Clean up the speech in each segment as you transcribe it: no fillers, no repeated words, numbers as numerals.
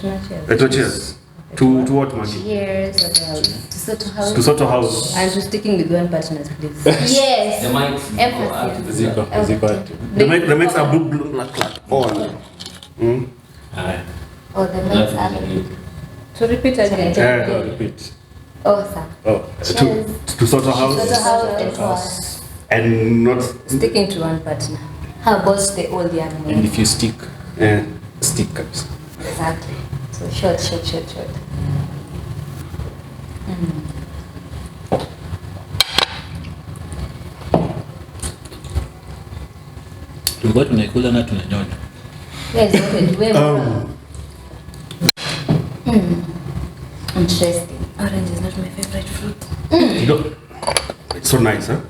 To cheers. To what, Maggie? Cheers. To Soto House. And to sticking with one partner, please. Yes. The mics. The mics are blue, black. On. Oh, the mics are. To repeat again. Repeat. Oh, sir. To Soto House. Soto House and House. And not Sticking to one partner. How about the old young And man? if you stick cups. Exactly. So short. Tulikuwa tunaikula na tunanyonya. Yes, okay. Interesting. Orange is not my favorite fruit. You know, it's so nice, huh?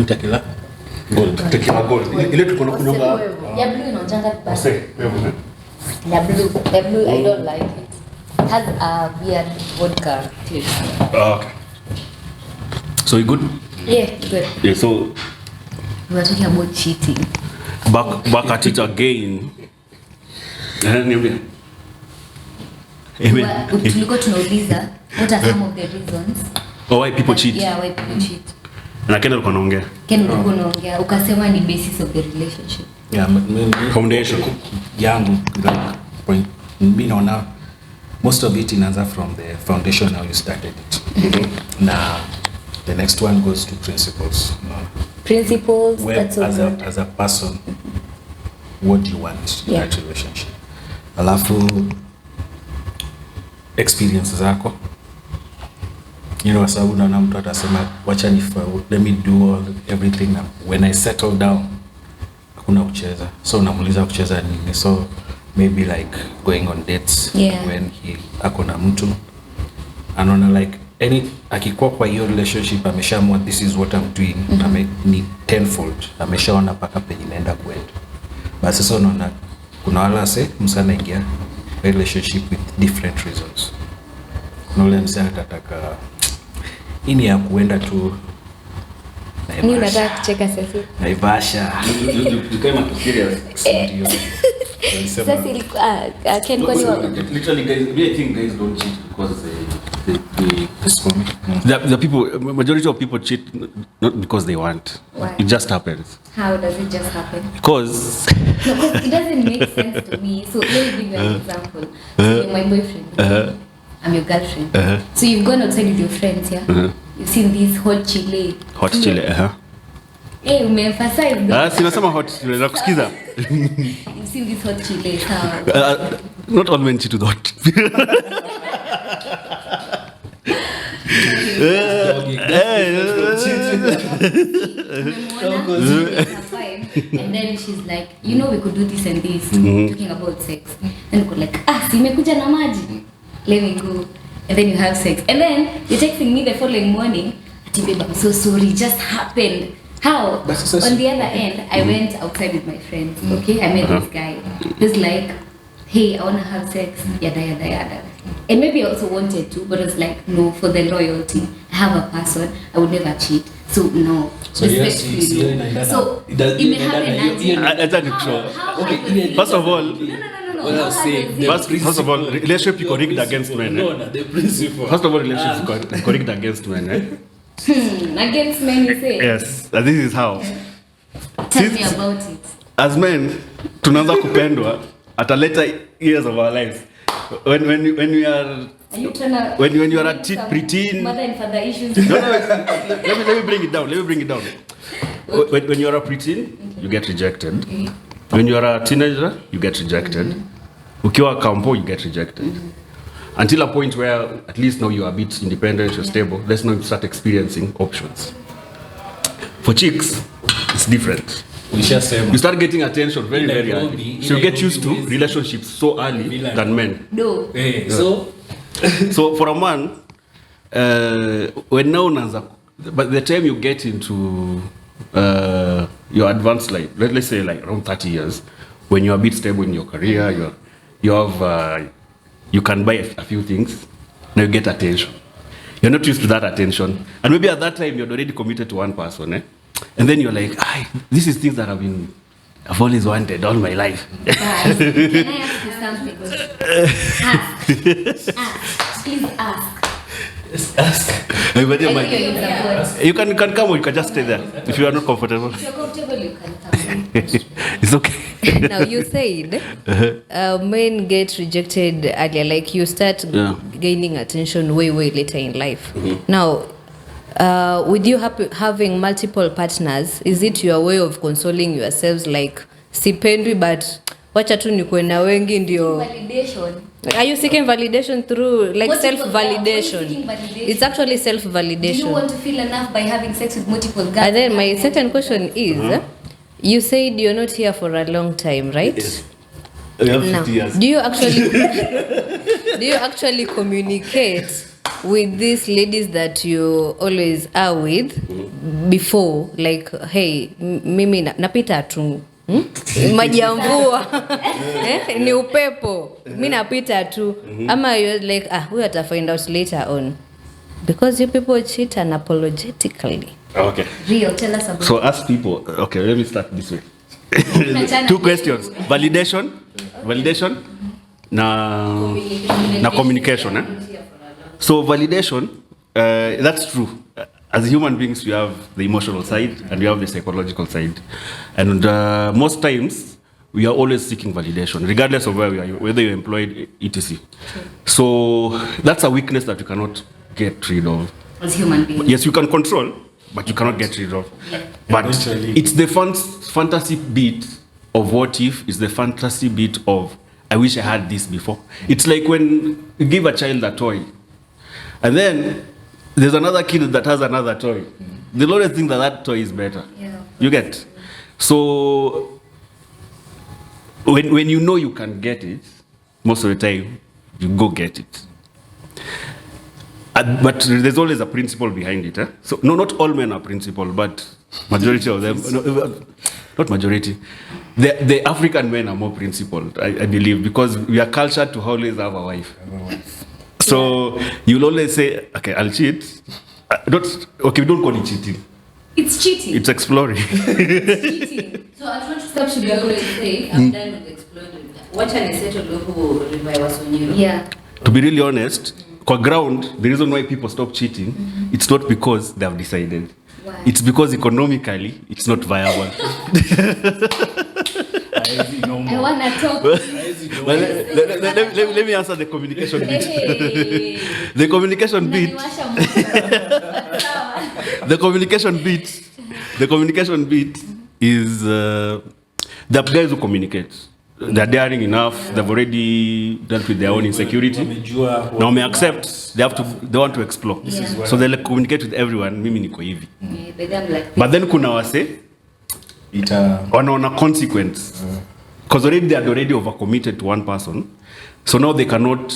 Tequila gold. Tequila gold. Ile tuko na kunywa. Yeah, blue inaonjanga vibaya. Say, wewe. The blue, I don't like it. It has a weird vodka taste. Okay. So you good? Yeah, good. Yeah, so We were talking about cheating. back at it again. Niambia. Tulikuwa tunauliza what are some of the reasons Why people cheat? Yeah, why people cheat. Na Ken alikuwa anaongea. Ken ulikuwa unaongea ukasema ni basis of the relationship. Yeah, but Foundation. yangu like point mimi naona most of it inaanza from the foundation how you started it. Now the next one goes to principles. Principles, Where that's so good. as a person, what do you want in Yeah. that relationship? Alafu experiences zako. You know, sababu naona mtu atasema wacha let me do everything now. When I settle down, hakuna kucheza. So unamuuliza kucheza nini? So maybe like going on dates when he akona mtu. Anaona like akikuwa kwa hiyo relationship ameshaamua this is what I'm doing. Ni tenfold. Ameshaona paka penye inaenda kwenda. Basi sasa unaona kuna wala msana ingia relationship with different reasons. Kuna ule msana atataka ini ya kuenda tu Ni unataka kucheka sasa. Naivasha. You came out serious. Sasa ilikuwa Ken kwani Literally guys, I think guys don't cheat because the people, majority of people cheat not because they want. Why? It just happens. How does it just happen? Because It doesn't make sense to me. So let me give you an example. So you're my boyfriend. I'm your girlfriend. So you've gone outside with your friends, yeah? You've seen this hot chile. Hey, umeemphasize. Sinasema hot chile. Nakusikiza. You've seen this hot chile. Not all men cheat with hot. And then she's like, you know, we could do this and this, talking about sex. And we could like, simekuja na maji, let me go. And then you have sex. And then you're texting me the following morning, Ati babe, I'm so sorry, it just happened. How? On the other end, I went outside with my friends. Okay, I met this guy. He's like, hey, I wanna have sex, yada yada yada. And maybe I also wanted to, but I was like, no, for the loyalty. I have a person, I would never cheat. So no. So respectfully. yes, so it does- it may happen. First of all, First of all, relationship is rigged against men. The principle. First of all, relationship is rigged against men. Against men, you say? Yes, and this is how. Tell me about it. As men, tunaanza kupendwa at a later years of our lives. When we are you trying to when you are a preteen. Mother and father issues. No, let me bring it down. When you are a preteen, you get rejected. When you are a teenager, you get rejected. Ukiwa kampo, you get rejected. Until a point where at least now you are a bit independent, you're stable. Let's now start experiencing options. For chicks, it's different. You start getting attention very early. So you get used to relationships so early than men. No. So for a man, when now by the time you get into your advanced life, let's say like around 30 years, when you're a bit stable in your career, you can buy a few things, now you get attention. You're not used to that attention. And maybe at that time you're already committed to one person, And then you're like, this is things that I've been I've always wanted all my life. Guys, can I ask you something? Ask. Please ask. But yeah, I know my- you're in support. you can come or you can just stay there if you are not comfortable. If you're comfortable, you can come. It's okay. Now you said men get rejected earlier, like you start Yeah. gaining attention way later in life. Now, with you having multiple partners, is it your way of consoling yourselves, like sipendwi but wacha tu nikuwe na wengi ndio? Validation. Are you seeking validation through like Multiple self girls. Why are you validation? seeking validation? It's actually self Do you validation. want to feel enough by having sex with multiple girls? And then my second question is, you said you're not here for a long time, right? Yes. We have Now, 50 years. do you actually communicate with these ladies that you always are with before, like, hey, mimi napita tu maji ya mvua ni upepo, mi napita tu, ama you're like, huyu ata find out later on, because you people cheat unapologetically. Okay. Real, tell us about So ask people. Okay, let me start this way. Tunachana 2 questions. Validation, na communication. So validation, that's true. As human beings, we have the emotional side and we have the psychological side, and most times we are always seeking validation, regardless of where we are, whether you're employed, etc. So that's a weakness that you cannot get rid of. as human beings. Yes, you can control, but you cannot get rid of. But Eventually. it's the fantasy bit of what if, it's the fantasy bit of I wish I had this before. It's like when you give a child a toy, and then there's another kid that has another toy. They'll always think that that toy is better. Yeah. You get? So when you know you can get it, most of the time, you go get it. But there's always a principle behind it. So no, not all men are principled, but majority of them, not majority. The African men are more principled, I believe, because we are cultured to always have a wife. So you'll always say, okay, I'll cheat. We don't call it cheating. It's cheating. It's exploring. cheating. So at what step should you always say, I'm done with exploring? What can I say to those who revive us on you? Yeah. To be really honest, kwa ground, the reason why people stop cheating, it's not because they have decided. Why? It's because economically, it's not viable. I want to talk. Well, let me answer the communication bit. The communication bit. Unaniwasha moto. Sawa. The communication bit is the guys who communicate. They're daring enough. They've already dealt with their own insecurity. Now may accept. They want to explore. Yeah. So they like communicate with everyone. Mimi niko hivi. Yeah, but I'm like, But then kuna wase wanaona consequence. Because already they had already overcommitted to one person. So now they cannot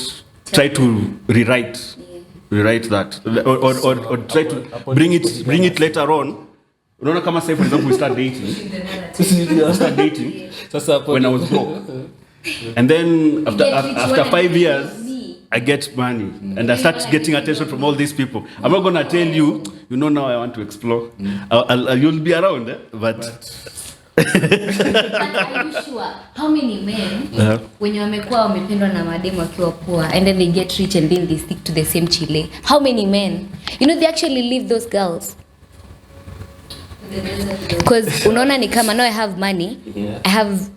try to rewrite that or try to bring it later on. Unaona kama say for example we start dating when I was broke, and then after 5 years I get money and I start getting attention from all these people. I'm not gonna tell you, now I want to explore. You'll be around, but but are you sure how many men wenye wamekuwa wamependwa na mademu wakiwa poor and then they get rich and then they stick to the same chile? How many men they actually leave those girls? Because unaona ni kama now I have money, I have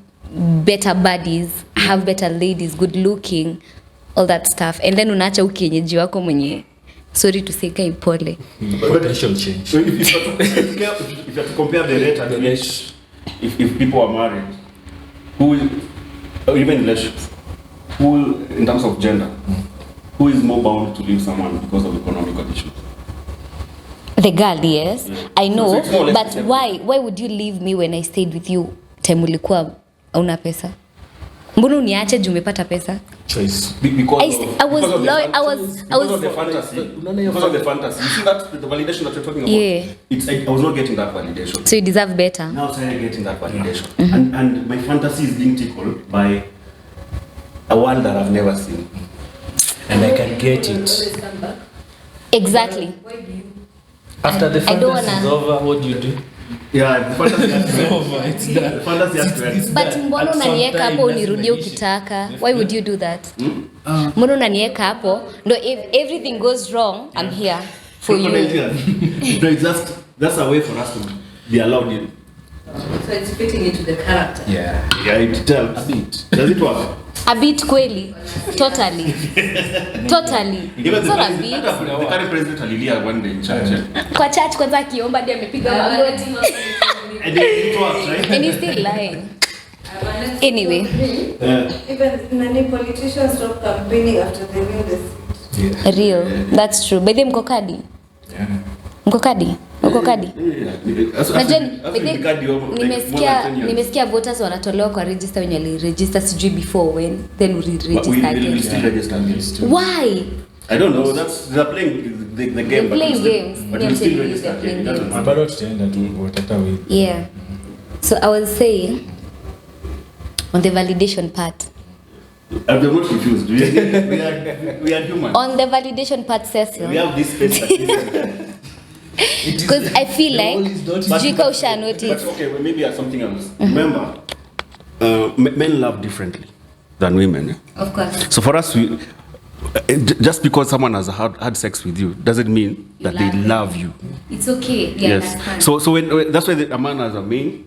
better bodies, I have better ladies, good looking, all that stuff, and then unaacha ukienyeji wako mwenye, sorry to say, kai pole. Potential change. So if you have to compare the rate at which if people are married, or even relationships, who in terms of gender, who is more bound to leave someone because of economical issues? The girl, yes. Yeah. I know, So it's more or less but the same. why would you leave me when I stayed with you time ulikuwa hauna pesa? Mbona uniache juu umepata pesa? Choice. Because I was of the fantasy. Because of the fantasy. You see that the validation that you're talking about? Yeah. I was not getting that validation. So you deserve better. Now I'm getting that validation. And my fantasy is being tickled by a world that I've never seen. And I can get it. Exactly. After the I don't fantasy is wanna- over, what do you do? Yeah, the fantasy has to end. over, it's done. The fantasy has to end. But mbona At unaniweka some hapo time, unirudie lazima ukitaka? Why would you do that? Mbona unaniweka hapo? No, if everything goes wrong, I'm here for you. No, it's just that's a way for us to be allowed in. So it's fitting into the character. Yeah. Yeah, it tells. A bit. Does it work? A bit kweli. Totally. Totally. Even It's not a the bit. current president alilia one day in church. Kwa church kwanza akiomba ndiye amepiga magoti. And it works, right? And he's still lying. Anyway, Even many politicians stop campaigning after they win the seat. real. That's true. By the way, mko kadi? Yeah. Mko kadi? Uko kadi? Najua nimesikia nimesikia voters wanatolewa kwa register wenye waliregister sijui before when then we register again. still register. Why? I don't know. They're playing the game. They're but playing we still- games. But Yeah, we still they're register playing again. It doesn't games. matter. Bado tutaenda tu watata we. Yeah. So I was saying on the validation part. I'm not confused. We are human. On the validation part, Cecil. We have this space. Because I feel like Jika Usha But noticed. okay, well, maybe something else. Remember, men love differently than women. Of course. So for us, just because someone has had sex with you doesn't mean that they love love you. It's okay. Yeah, Yes. understand. So when that's why a man has a main.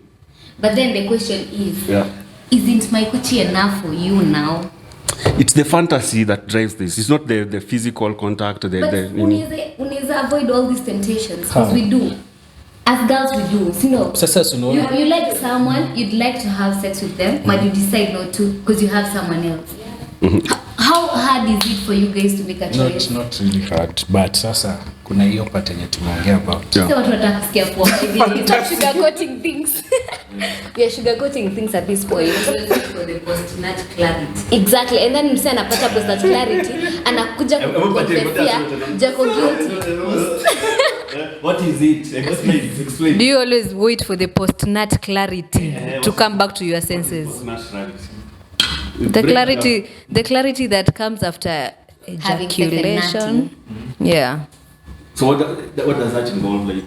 But then the question is, Yeah. isn't my Kuchi enough for you now? It's the fantasy that drives this. It's not the physical contact. But unaweza avoid all these temptations because How? we do. As girls we do. You know, Sasa unaona you like someone, you'd like to have sex with them, but you decide not to because you have someone else. How hard is it for you guys to make a choice? not really hard, but sasa kuna hiyo part yenye tumeongea about. Yeah. Sasa watu wanataka kusikia poa. Stop sugarcoating things. We are sugarcoating things at this point. For the post-nut clarity. Exactly. And then msee anapata post clarity, anakuja kukonfesia, jako guilty. What is it? Explain. Do you always wait for the post-nut clarity to come back to your senses? The clarity that comes after Having sex and ejaculation. Yeah. So what does that involve? Like,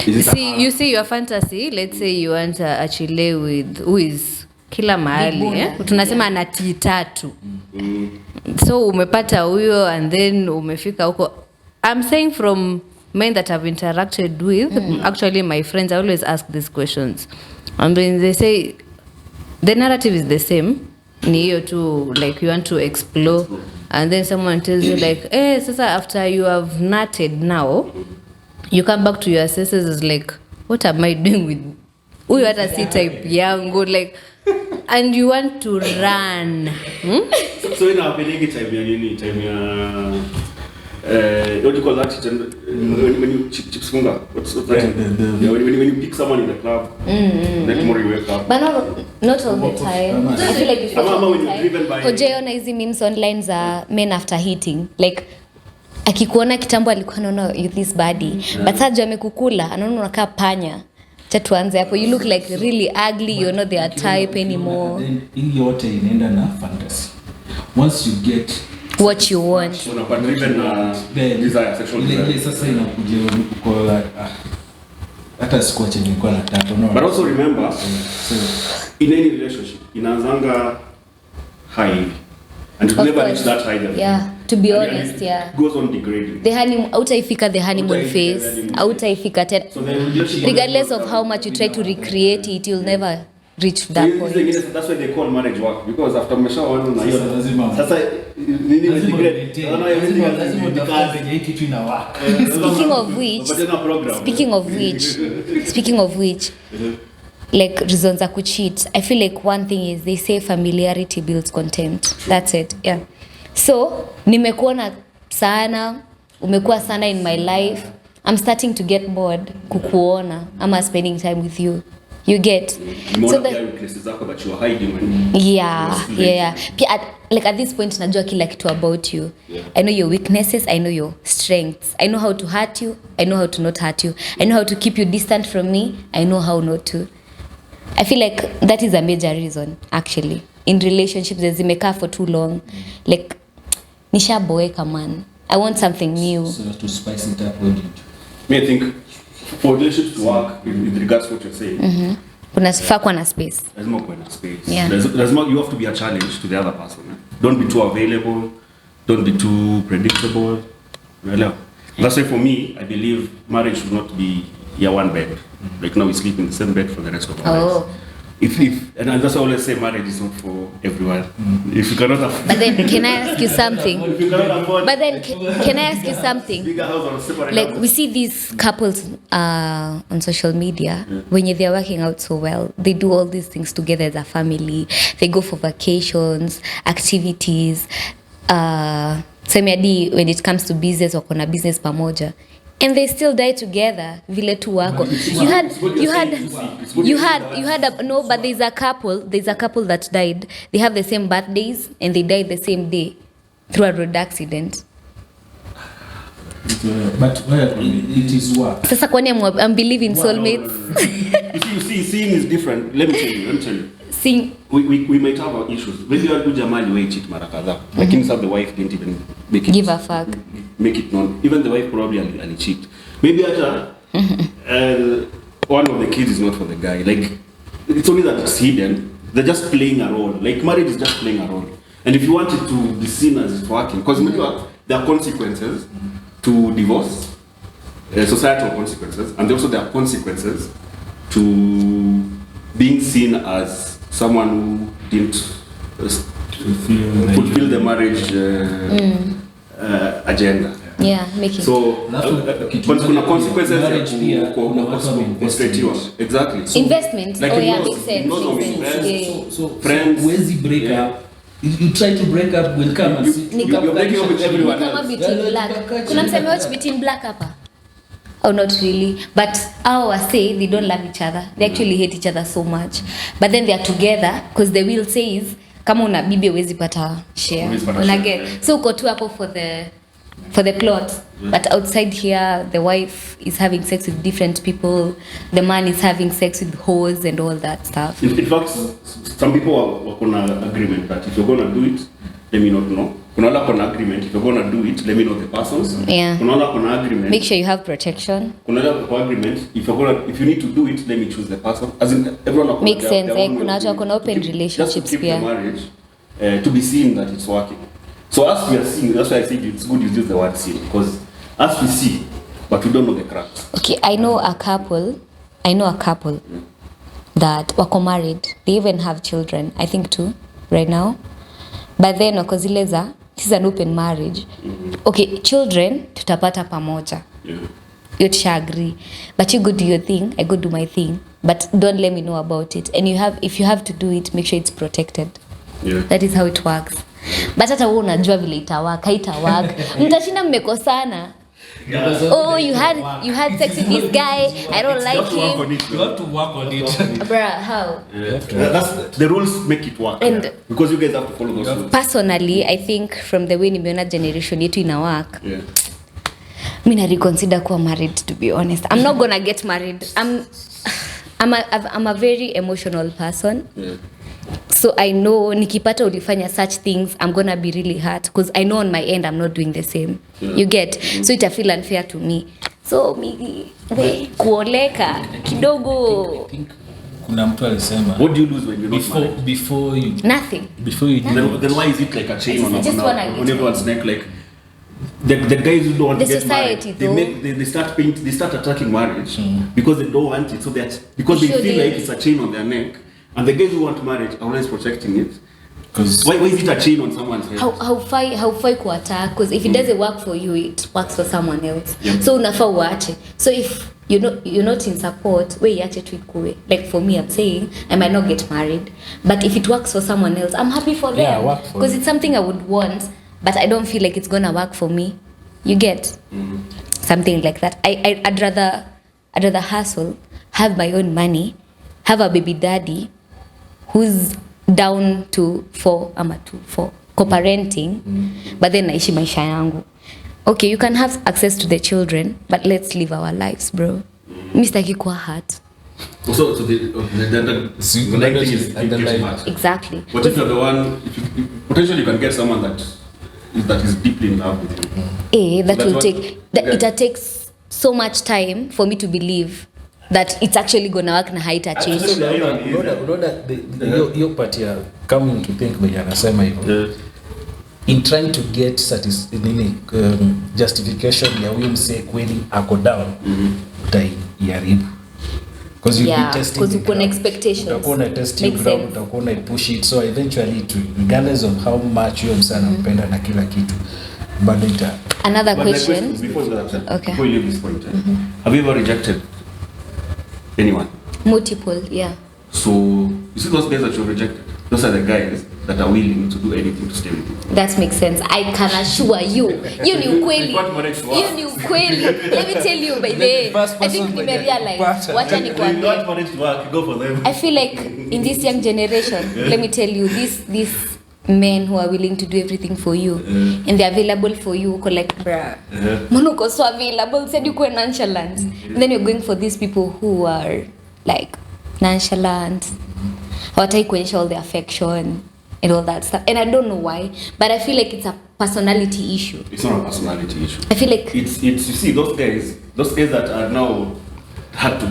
is it You see your fantasy, let's say you want a chile with who is kila mahali eh? Tunasema ana T3. So umepata huyo and then umefika huko. I'm saying from men that I've interacted with, actually my friends, I always ask these questions. And then they say the narrative is the same. Ni hiyo tu, like you want to explore and then someone tells you like, sasa after you have nutted now, you come back to your senses is like, what am I doing with huyu hata si type yangu, like, and you want to run. So in our penegi time ya nini? Time ya what do you call that? When you chips funga. What's that? Yeah, when you pick someone in the club, then tomorrow you wake up. But not all the time. I feel like it's not Ama all when the you're time. driven by- Hojeona hizi memes online za men after hitting. Like akikuona kitambo alikuwa anaona you this body. But sasa juu amekukula, anaona unakaa panya. Cha tuanze hapo. You look like really ugly, you're not their type anymore. Then hii yote inaenda na fantasy. Once you get What you want. Unakuwa driven na then desire, sexual ile desire. sasa inakuja uko like hata sikuwa chenye nilikuwa nataka unaona. But also remember, So in any relationship, inaanzanga high. And you Of never course. reach that high level. Yeah, to be And honest, it yeah. goes on degrading. The honeymoon, hautaifika the honeymoon Hautaifika the phase. honeymoon Hautaifika tena. So the relationship Regardless of how much you try to recreate it, you'll never reach that So point. that's why they call marriage work, because after umeshaoana na hiyo Sasa lazima- sasa nini lazima degrade? maintain. Unaona everything Lazima has to be utafute because- venye hii kitu inawaka. Speaking of which, like reasons za kucheat, I feel like one thing is they say familiarity builds contempt. That's it. Yeah. So, nimekuona sana, umekuwa sana in my life. I'm starting to get bored kukuona ama spending time with you. You get. So the, yeah. Pia at this point najua kila kitu about you. Yeah. I know your weaknesses, I know your strengths. I know how to hurt you, I know how to not hurt you. I know how to keep you distant from me, I know how not to. I feel like that is a major reason actually. In relationships zimekaa for too long. Like nishaboeka man. I want something new. So to spice it up, what do you do? Me, I think for relationships to work in regards to what you're saying, Unafaa kuwa na space. lazima kuwe na space. Yeah. Lazima you have to be a challenge to the other person. Don't be too available. Don't be too predictable. Unaelewa? That's why for me, I believe marriage should not be one bed. Like now we sleep in the same bed for the rest of our lives. And that's why I always say marriage is not for everyone. If you cannot afford. But then can I ask you something? If you cannot afford. But then can I ask you something? Bigger house or separate Like house. we see these couples on social media when they're working out so well, they do all these things together as a family. They go for vacations, activities, same hadi when it comes to business, wako na business pamoja, and they still die together vile tu wako. But there's a couple that died, they have the same birthdays and they died the same day through a road accident. But it is work. Sasa kwani I'm believing soulmates? You see, seeing is different. Let me tell you. Seeing We might have our issues. Maybe you jamaa aliwahi cheat mara kadhaa. Lakini sasa the wife didn't even give a fuck. Make it known. Even the wife probably cheat. Maybe hata one of the kids is not for the guy. Like it's only that it's hidden. They're just playing a role. Like marriage is just playing a role. And if you want it to be seen as it's working, because there are consequences to divorce, societal consequences, and also there are consequences to being seen as someone who didn't fulfill the marriage agenda. Yeah, making So kuna consequences ya kustraightiwa. Exactly. So, investment. like Makes sense. So friends, where's the breakup? You try to break up, will come and sit. you're breaking up with everyone Kama else. between black. Kuna mseme watch between black hapa. Oh, not really. But our say they don't love each other. They actually hate each other so much. But then they are together because the will says kama una bibi huwezi pata share. Huwezi pata Una share, get. yeah. So uko tu hapo for the plot. But outside here the wife is having sex with different people. The man is having sex with hoes and all that stuff. In fact, some people are on an agreement that if you're going to do it, let me not know. Kuna wala kuna agreement, if you're going to do it, let me know the persons. Yeah. Kuna wala kuna agreement. Make sure you have protection. Kuna wala kuna agreement, if you need to do it, let me choose the person. As in everyone akona Makes sense. their own Kuna way watu of wako na open keep- relationships just to keep pia. the marriage to be seen that it's working. So as we are seeing, that's why I said it's good you use the word seen, because as we see, but we don't know the cracks. Okay, I know a couple that wako married. They even have children, I think 2 right now. But then wako zile za, this is an open marriage. Okay, children tutapata pamoja. Yeah. You tusha agree. But you go do your thing, I go do my thing. But don't let me know about it. And if you have to do it, make sure it's protected. Yeah. That is how it works. But hata wewe unajua vile itawaka, mtashinda mmekosana. Oh, you had sex with this guy. I don't like him. You have to work on it. Bruh, how? That's the rules make it work. And- yeah. Because you guys have to follow those rules. Personally, I think from the way nimeona generation yetu ina work, Yeah. mimi na reconsider kuwa married, to be honest. I'm not gonna get married. I'm a very emotional person. Yeah. So I know nikipata ulifanya such things, I'm gonna be really hurt because I know on my end I'm not doing the same. Yeah. You get? So it feel unfair to me. So kuoleka kidogo. I think kuna mtu alisema What do you lose when you're not married? before you Nothing. Then why is it like a chain I just wanna get on everyone's neck? Like the guys who don't want The to get society, married, they start attacking marriage because they don't want it. So because they Sure feel they- like it's a chain on their neck, and the guys who want marriage are always protecting it. because Why is it a chain on someone's head? How far kuattack, because if it doesn't work for you, it works for someone else. Yeah. So unafaa uache. So if you're not in support, we iache tu ikue. Like for me, I'm saying I might not get married, but if it works for someone else, I'm happy for them. Yeah, work for Because them. it's something I would want, but I don't feel like it's gonna work for me. You get something like that. I'd rather hustle, have my own money, have a baby daddy who's down to 4 co-parenting, but then naishi maisha yangu. Okay, you can have access to the children, but let's live our lives, bro. Mimi sitaki kuwa hurt. So the like thing is Underline. much. Exactly. What if you're the one? Potentially you can get someone that is deeply in love with you. That That's will what- take that yeah. it takes so much time for me to believe that it's actually gonna work na haita change. Unaona hiyo part ya coming to think venye anasema hivyo. In trying to get justification ya huyu msee kweli ako down, utaiharibu. Because you'll be testing, because uko na expectations. Utakuwa na testing ground, utakuwa na push it, so eventually regardless of how much huyo msee anampenda na kila kitu, bado ita. Another question. Before that, okay. Before you leave this point, have you ever rejected anyone? Multiple, yeah. So you see those guys that you've rejected, those are the guys that are willing to do anything to stay with you. That makes sense. I can assure you. You ni ukweli. You ni ukweli. Let me tell you by the way. I think we may realize. Wacha ni If you don't manage to work, go for them. I feel like in this young generation, let me tell you, these men who are willing to do everything for you and they're available for you, uko like bruh. Monuko so available, said you go nonchalant. And then you're going for these people who are like nonchalant. Hawatai kuonyesha all the affection and all that stuff. And I don't know why, but I feel like it's a personality issue. It's not a personality issue. I feel like it's you see those guys that are now had to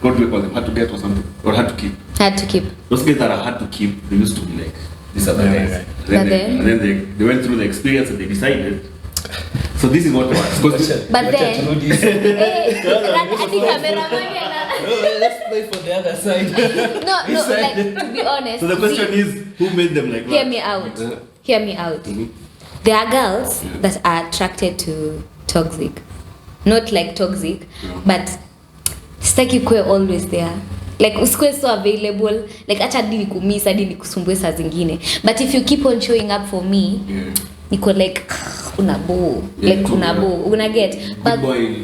God we call them had to get or something or had to keep. Had to keep. Those guys that are hard to keep, they used to be like these other guys. Right. And then they went through the experience and they decided. So this is what was. But then, Let's play for the other side. no, like to be honest. So the question is, who made them like that? Hear me out. Hear me out. There are girls that are attracted to toxic, not like toxic, but sitaki kuwe always there. Like usikwe so available, like acha hadi nikumiss hadi nikusumbue saa zingine. But if you keep on showing up for me, niko like unabo, like unabo, una get. But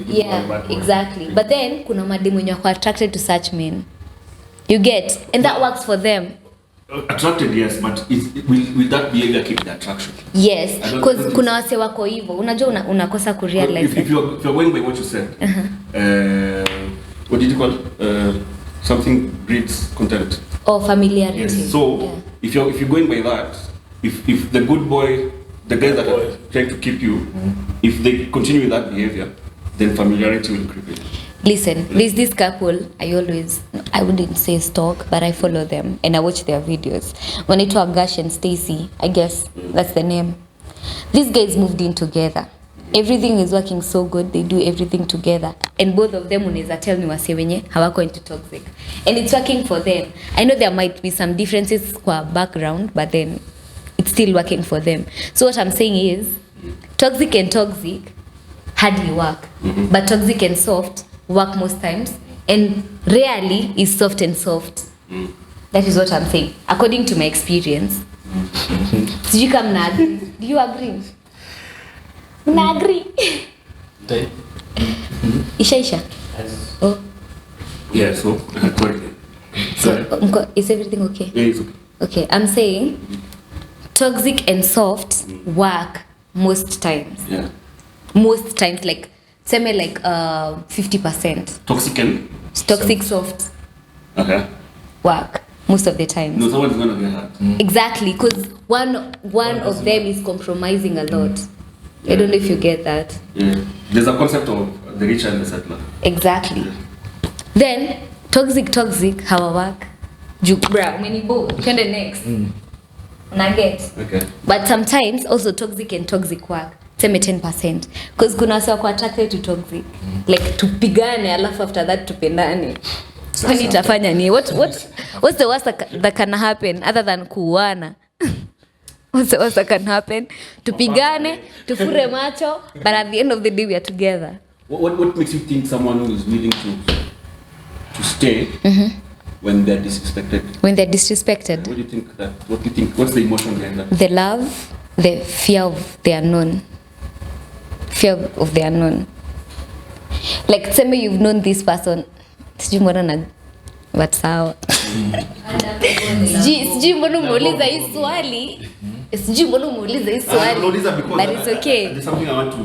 yeah, exactly. But then kuna mademu wenye wako attracted to such men. You get, and that works for them. Attracted, yes, but will that behavior keep the attraction? Yes, because kuna wase wako hivyo. Unajua unakosa ku realize. If you're going by what you said, what did you call it? Something breeds contempt. Or familiarity. Yes. So if you're going by that, if the good boy, the guys that are trying to keep you, if they continue with that behavior, then familiarity will creep in. Listen, there's this couple I wouldn't say stalk, but I follow them and I watch their videos. When it was Gash and Stacy, I guess that's the name. These guys moved in together. Everything is working so good, they do everything together. And both of them unaweza tell ni wase wenye hawako into toxic. And it's working for them. I know there might be some differences kwa background, but then it's still working for them. So what I'm saying is, toxic and toxic hardly work. But toxic and soft work most times. And rarely is soft and soft. That is what I'm saying. According to my experience. Sijui kama mna agree. Do you agree? Mna agree? Isha. Oh. Yeah, so Is everything okay? Yeah, it's okay. Okay, I'm saying toxic and soft work most times. Yeah. Most times, like semi like 50%. Toxic soft work most of the time. No, someone's gonna get hurt. Exactly, because one of them is compromising a lot. I don't know if you get that. Yeah. There's a concept of the rich and the settler. Exactly. Then toxic how work. Jukbra, umenibo, twende next. Una get. Okay. But sometimes also toxic and toxic work. Seme 10%. Because kuna wase wako attracted to toxic. Like tupigane alafu after that tupendane. Kwani itafanya ni what's the worst that can happen other than kuuana? What's the worst that can happen? Tupigane, tufure macho, but at the end of the day we are together. What makes you think someone who is willing to stay when they're disrespected? When they're disrespected. What do you think? What's the emotion behind that? The love, the fear of the unknown. Fear of the unknown. Like tell me you've known this person. Sijui mbona na but sawa. Sijui mbona umeuliza hii swali. But it's okay. There's something I want to.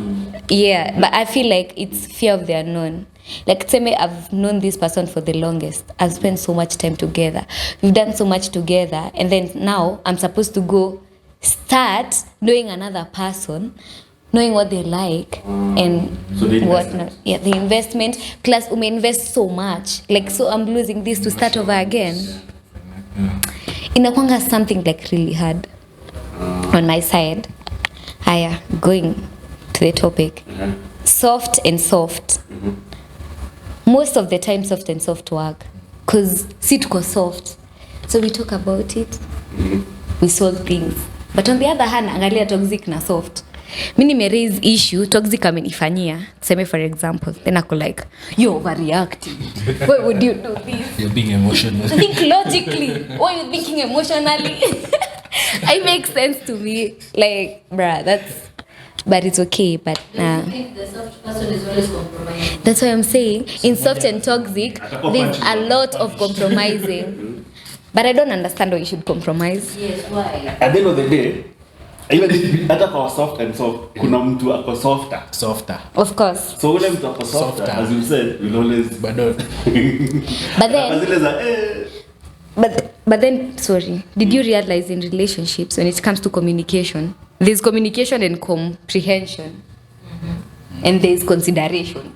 Yeah, but I feel like it's fear of the unknown. Like tell me I've known this person for the longest. I've spent so much time together. We've done so much together, and then now I'm supposed to go start knowing another person knowing what they like and So the what investment. not. Yeah, the investment plus invest so much, like, so I'm losing this to start over again. Inakwanga something like really hard on my side. Haya, going to the topic. Soft and soft. Most of the time soft and soft work, cause si tuko soft, so we talk about it, we solve things. But on the other hand, angalia toxic na soft. Mi nime raise issue, toxic amenifanyia, tuseme for example, then ako like, you're overreacting, why would you do this? You're being emotional. Think logically, why are you thinking emotionally? It makes sense to me, like, bruh, but it's okay, but I think the soft person is always compromising. that's why I'm saying in soft and toxic there's a lot of compromising, but I don't understand why you should compromise. Yes, why? At the end of the day, even if hata kwa soft and soft, kuna mtu ako softer. Softer. Of course, So ule mtu ako softer, Softer. as you said, will always But but then zile za but then sorry, did you realize in relationships when it comes to communication, there's communication and comprehension, and there's consideration.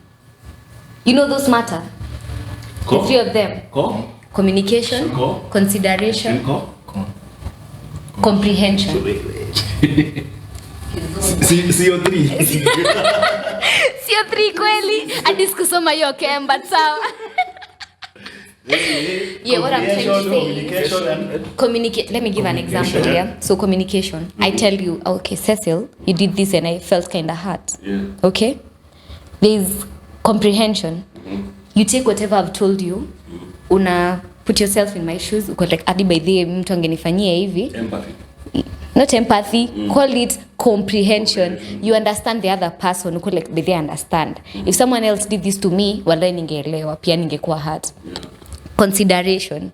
You know those matter, the three of them: communication, consideration, comprehension. CO3. Sio 3 kweli, hadi sikusoma hiyo kem, but sawa. Yeah, what I'm trying to say is communicate. Let me give an example. Yeah, so communication. I tell you, okay, Cecil, you did this and I felt kind of hurt. Yeah. Okay, there's comprehension. You take whatever I've told you, una put yourself in my shoes. Uko like, adi by the way, mtu angenifanyia hivi. Empathy. Not empathy, call it comprehension. You understand the other person, uko like, they understand. If someone else did this to me, wala ningeelewa, pia ningekuwa hurt. Consideration.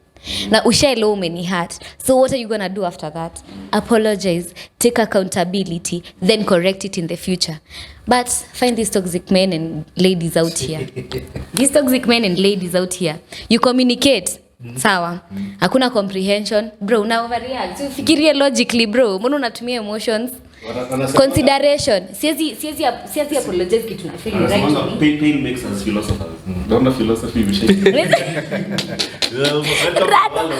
Na ushaelewa umeni hurt. So what are you gonna do after that? Apologize, take accountability, then correct it in the future. But find these toxic men and ladies out here. These toxic men and ladies out here. You communicate. Sawa. Hakuna comprehension. Bro, una overreact. So fikiria logically, bro. Mbona unatumia emotions? Consideration. Siezi apologize kitu na feel right to me. Pain makes us philosophers. Don't know philosophy we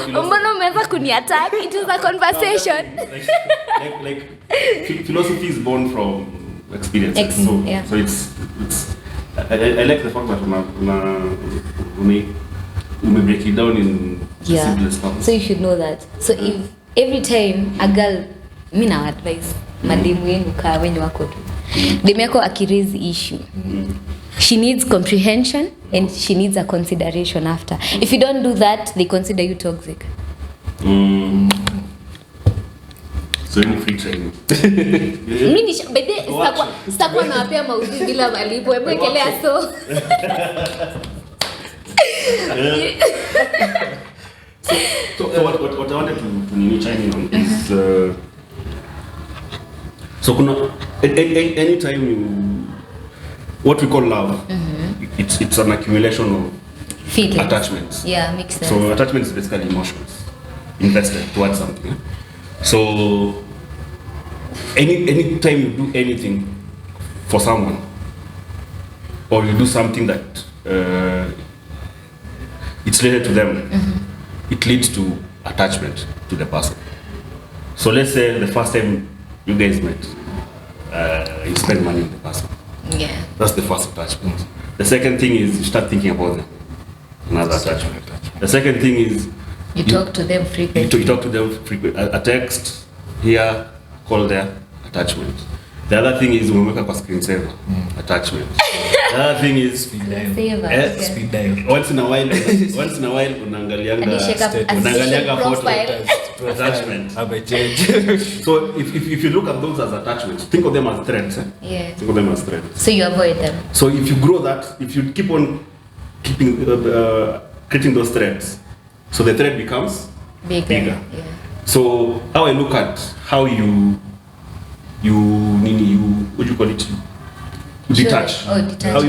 Mbona umeanza kuniattack? It is a conversation. like philosophy is born from experiences. Yeah. So it's I like the fact that we break it down in the simplest terms. So you should know that. So if every time a girl, mi na advice mademu yenu kaa wenye wako tu, demu yako akiraise issue, she needs comprehension and she needs a consideration after. If you don't do that, they consider you toxic. So any free training. Mimi ni bede sitakuwa nawapea maudhui bila malipo. Hebu ekelea so. So what I wanted to chime in on is so kuna anytime you what we call love, it's an accumulation of Feelings. attachments. Yeah, makes sense. So attachment is basically emotions invested towards something. So any time you do anything for someone, or you do something that it's related to them, it leads to attachment to the person. So let's say the first time you guys met, you spend money on the person. Yeah. That's the first attachment. The second thing is you start thinking about them. Another attachment. The second thing is You talk to them frequently. you talk to them frequently. A text here, call there, attachment. The other thing is umeweka kwa screensaver, attachment. The other thing is Speed dial. once in a while unaangalianga photo, attachment. So if you look at those as attachments, think of them as threads. Yeah. Think of them as threads. So you avoid them. So if you grow that, if you keep on creating those threads, so the thread becomes bigger. Yeah. So how I look at how you what do you call it? Detach. Oh, detach. How you